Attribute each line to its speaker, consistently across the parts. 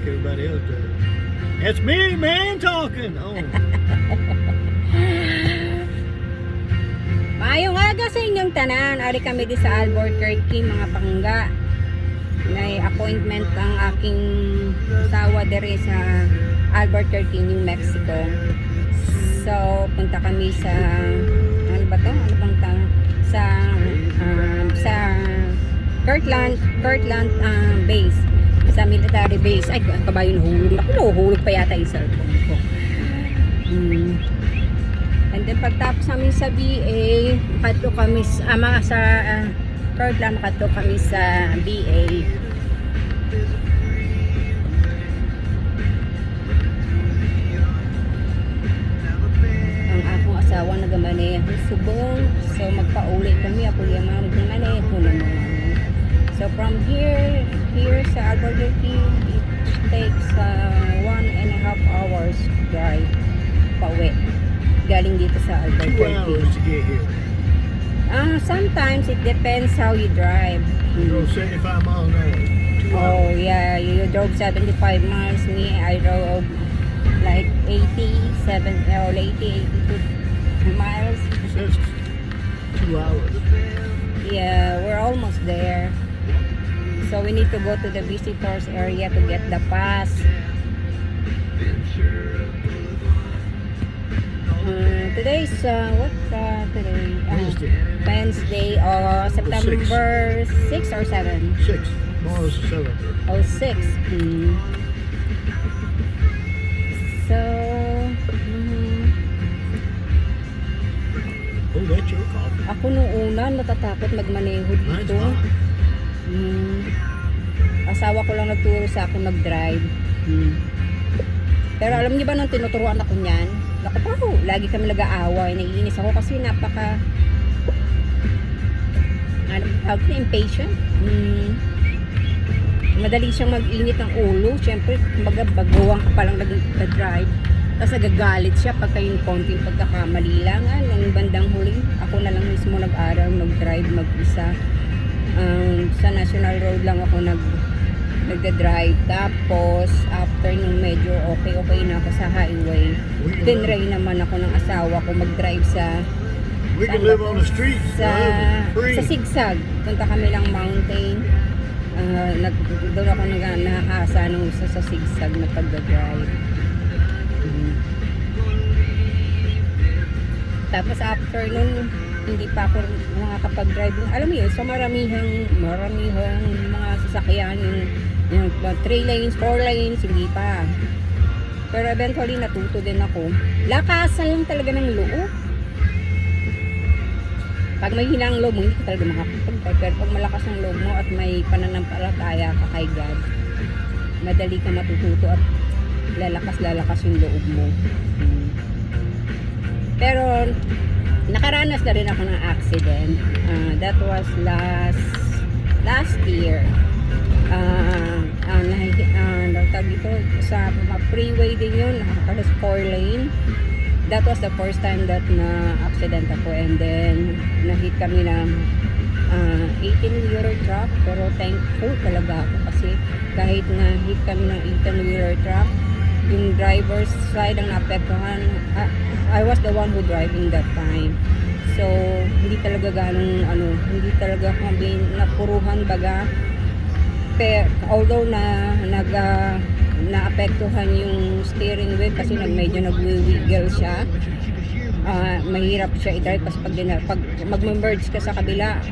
Speaker 1: Everybody else does. That's me, man, talking. Oh.
Speaker 2: Maayong aga sa inyong tanan. Ari kami di sa Albuquerque, mga pangga. May appointment ang aking asawa dere sa Albuquerque, New Mexico. So, punta kami sa ano ba to? Ano bang tawag? Sa Kirtland base. Sa military base. Ay, kabayo nahulog. Nahuhulog pa yata yung cellphone ko. And then pagtapos namin sa BA, makato kami sa Kirtland, makato kami sa BA. Ang akong asawa nagamaneho subong. So magpauli kami. Ako yung mga magmaneho naman. So from here sa Albuquerque, it takes 1.5 hours drive pauwi. Galing dito sa
Speaker 1: 2
Speaker 2: Albuquerque.
Speaker 1: hours to get here.
Speaker 2: Sometimes it depends how you drive.
Speaker 1: You go 75 miles an hour. 2 hours.
Speaker 2: Oh yeah, you drove 75 miles. Me, I drove like 82 miles.
Speaker 1: That's 2 hours.
Speaker 2: Yeah, we're almost there. So we need to go to the visitors area to get the pass. Today's what today? Wednesday or September 6 or 7?
Speaker 1: 6. Tomorrow's 7.
Speaker 2: Oh, 6. So,
Speaker 1: Oh, that's your coffee.
Speaker 2: ako nung una natatakot magmaneho
Speaker 1: Mine's
Speaker 2: dito.
Speaker 1: hot.
Speaker 2: Asawa ko lang nagturo sa akin mag-drive. Pero alam niyo ba nung tinuturuan ako niyan? Naku po, lagi kami nag-aaway. Naiinis ako kasi napaka impatient. Madali siyang mag-init ng ulo. Siyempre, baguwang ka palang nag-drive. Tapos nagagalit siya pagka yung konting pagkakamali lang. Nung bandang huli, ako na lang mismo nag-aral, mag-drive, mag-isa. Sa National Road lang ako nagda-drive. Tapos after nung medyo okay na ako sa highway, tinry naman ako ng asawa ko mag-drive sa
Speaker 1: We can live on the street.
Speaker 2: sa
Speaker 1: Free.
Speaker 2: Sigsag. Punta kami lang mountain. Doon ako nakahasa nung isa sa Sigsag na pagda-drive. Tapos after nun, hindi pa ako makakapag-drive. Alam mo yun, sa maramihang mga sasakyan, yung 3 lanes, 4 lanes, hindi pa. Pero eventually natuto din ako. Lakasan lang talaga ng loob. Pag may hinang loob mo, hindi ka talaga makakapag-drive. Pero pag malakas ang loob mo at may pananampalataya ka kay God, madali ka matututo at lalakas yung loob mo. Pero nakaranas na rin ako ng accident. That was last year. Tawag dito sa freeway din yun. Halos 4 lane. That was the first time that na-accident ako. And then nahit kami ng 18-wheeler truck. Pero thankful talaga ako kasi kahit na-hit kami ng 18-wheeler truck, yung driver's side ang naapektuhan. I was the one who driving that time. So, hindi talaga hindi talaga kami napuruhan baga. Pero, although naapektuhan yung steering wheel kasi medyo nag-wiggle siya. Mahirap siya i-drive kasi pag mag-merge ka sa kabila,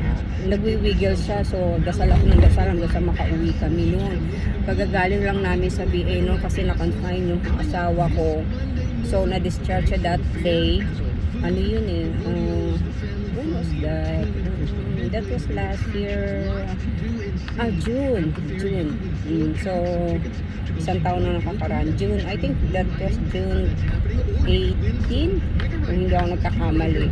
Speaker 2: nag-wiggle siya. So, dasal ako ng dasal hanggang sa makauwi kami noon. Pagagaling lang namin sa BA noon kasi na-confine yung asawa ko. So, na-discharge siya that day. Ano yun when was that? That was last year. June. So, isang taon na nakakaraan. June, I think that was June 18. Kung hindi ako nagkakamali.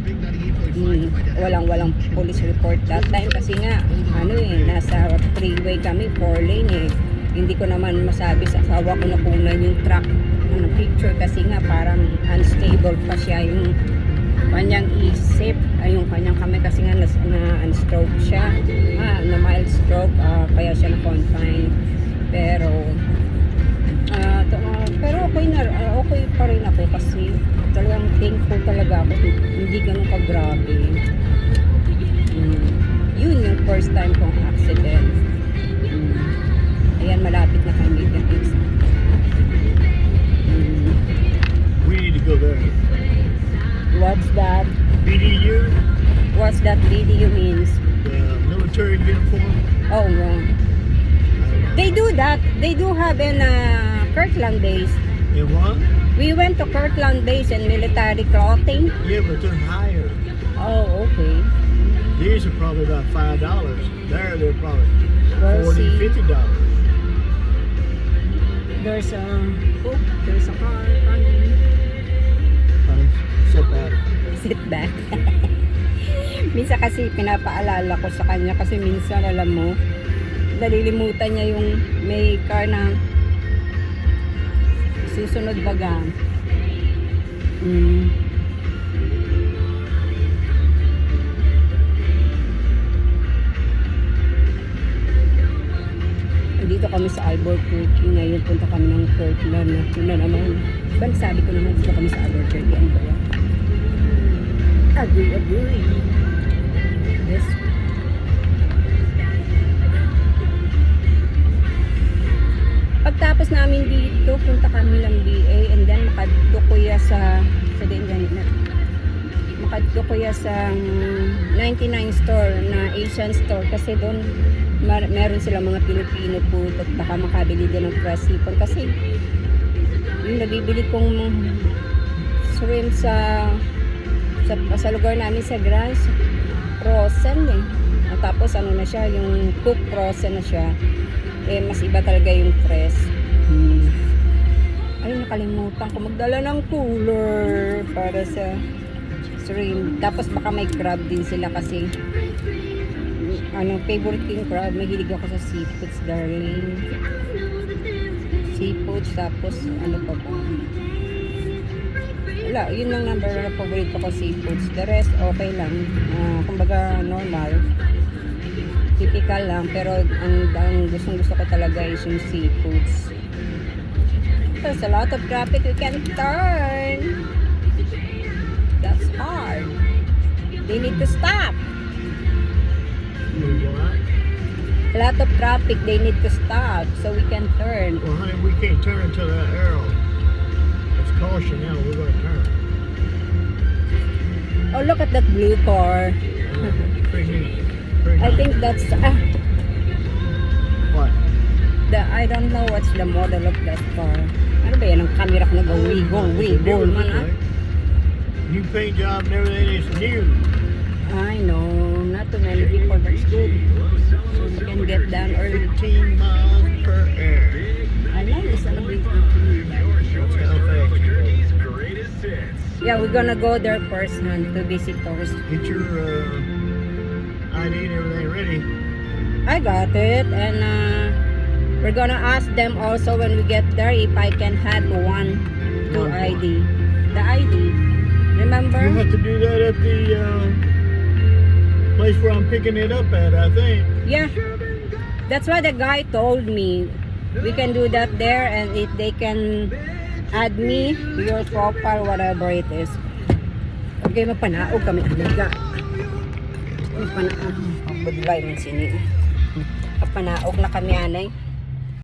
Speaker 2: Walang police report that time kasi nga, nasa freeway kami, 4 lane Hindi ko naman masabi sa asawa ko na kunan yung truck picture kasi nga parang unstable pa siya yung kanyang isip, yung kanyang kamay kasi nga na-stroke siya, na mild stroke, kaya siya na-confine. Pero okay pa rin ako kasi talagang thankful talaga ako. Hindi ganun kagrabe. Yun yung first time kong accident. Ayan, malapit na kami guys.
Speaker 1: We need to go there.
Speaker 2: What's that?
Speaker 1: BDU,
Speaker 2: What's that video means?
Speaker 1: the military uniform.
Speaker 2: Oh, wrong. They do that. They do have in Kirtland base.
Speaker 1: In what?
Speaker 2: We went to Kirtland base in military clothing.
Speaker 1: Yeah, but they're higher.
Speaker 2: Oh, okay.
Speaker 1: These are probably about $5. There, they're probably
Speaker 2: We'll see.
Speaker 1: $40, $50.
Speaker 2: There's a car coming.
Speaker 1: Honey, sit back.
Speaker 2: Sit back. Minsan kasi pinapaalala ko sa kanya kasi minsan alam mo, nalilimutan niya yung may car na susunod baga. Dito kami sa Albuquerque ngayon, punta kami ng Kirtland. Yun na naman. Diba sabi ko naman dito kami sa Albuquerque. Ano ba yan? Agree. Yes. Pagtapos namin dito, punta kami lang BA and then makadto kuya sa makadto kuya sa 99 store na Asian store kasi doon meron sila mga Pilipino food at baka makabili din ng fresh sipon kasi yung nabibili kong shrimp sa lugar namin sa Grass frozen eh. At tapos ano na siya, yung cook frozen na siya. Eh mas iba talaga yung fresh. Ay, nakalimutan ko magdala ng cooler para sa shrimp. Tapos baka may crab din sila kasi favorite king crab. Mahilig ako sa seafoods, darling. Seafoods, tapos ano pa ba? Wala, yun lang number na favorite ko seafoods. The rest, okay lang. Kumbaga, normal. Typical lang. Pero ang gusto ko talaga is yung seafoods. There's a lot of traffic. We can turn. That's hard. They need to stop.
Speaker 1: What?
Speaker 2: A lot of traffic. They need to stop so we can turn.
Speaker 1: Well, honey, we can't turn until that arrow. It's caution now. We're going to turn.
Speaker 2: Oh, look at that blue car.
Speaker 1: Pretty
Speaker 2: I think that's
Speaker 1: What?
Speaker 2: I don't know what's the model of that car. Ano ba yan? Ang camera ko nag-wiggle man ah.
Speaker 1: New paint job and everything is new.
Speaker 2: I know, not too many people, that's good. So we can get done early.
Speaker 1: 15 miles per hour.
Speaker 2: I know, it's a big
Speaker 1: That's how fast you
Speaker 2: Yeah, we're gonna go there first to visit us.
Speaker 1: Get your ID and everything ready.
Speaker 2: I got it, and we're gonna ask them also when we get there if I can have two ID. The ID, remember?
Speaker 1: You have to do that at the place where I'm picking it up at, I think.
Speaker 2: Yeah, that's what the guy told me. We can do that there, and if they can add me your profile, whatever it is. Okay, mapanaog kami amiga. Mapanaog. Goodbye man sini. Mapanaog na kami anay.